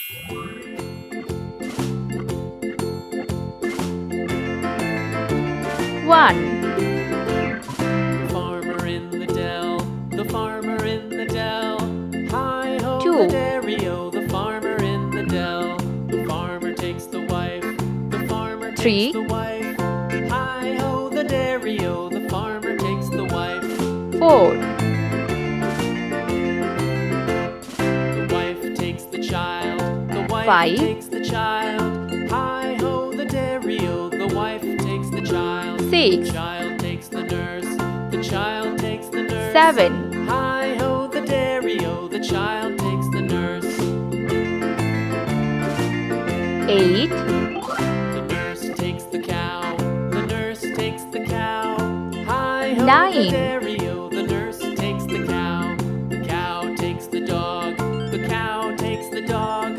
1, The farmer in the dell, the farmer in the dell. Hi ho, 2, the dairy-o, the farmer in the dell. The farmer takes the wife, the farmer 3, takes the wife. Hi ho, the dairy-o, the farmer takes the wife. 4, The wife takes the child, the wife 5, takes the child. Hi ho, the dairy-o, the wife takes the child. 6, The child takes the nurse, the child takes the nurse. 7, Hi ho, the dairy-o, the child takes the nurse. 8, The nurse takes the cow, the nurse takes the cow. Hi ho, 9, the dairy-o, the nurse takes the cow. The cow takes the dog, the cow takes the dog.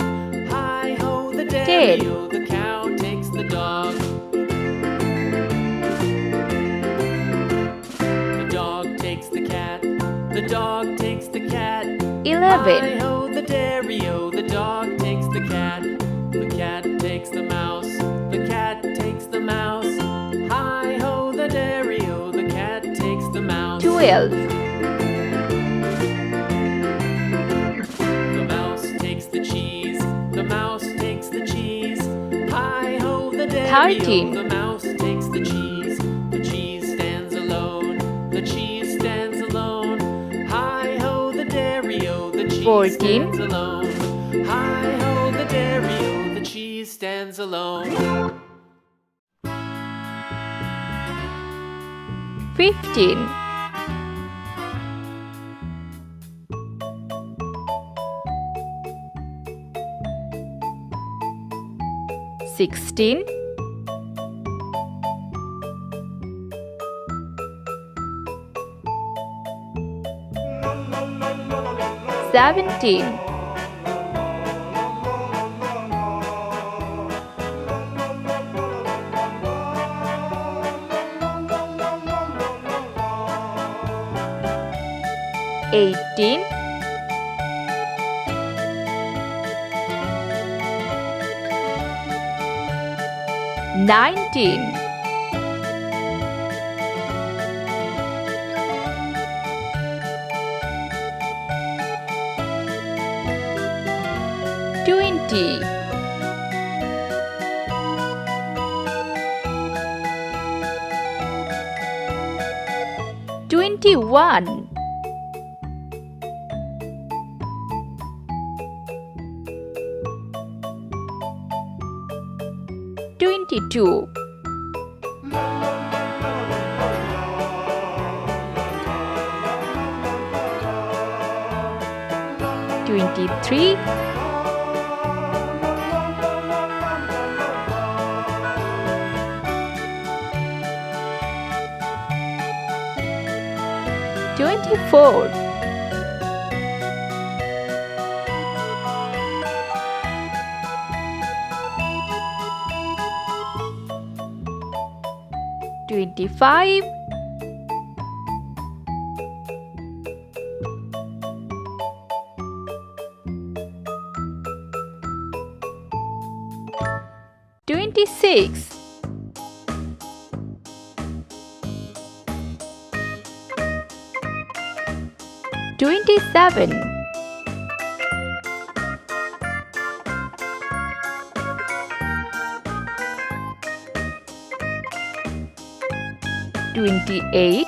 Hi ho, the dairy-o, the cow takes the dog. The dog takes the cat, the dog takes the cat. Hi 11, ho, the dairy-o, the dog takes the cat. The cat takes the mouse, the cat takes the mouse. Hi ho, the dairy-o, the cat takes the mouse. 12, The mouse takes the cheese, the mouse takes the cheese. Hi ho, the dairy-o, 13, the mouse takes the cheese. The cheese stands alone, the cheese stands alone. Hi ho, the dairy-o, the cheese 14, stands alone. Hi ho, the dairy-o, the cheese stands alone. 15, 16, 17, 18, 19, 20, 21, 22, 23, 24, 25, 26, 27, 28,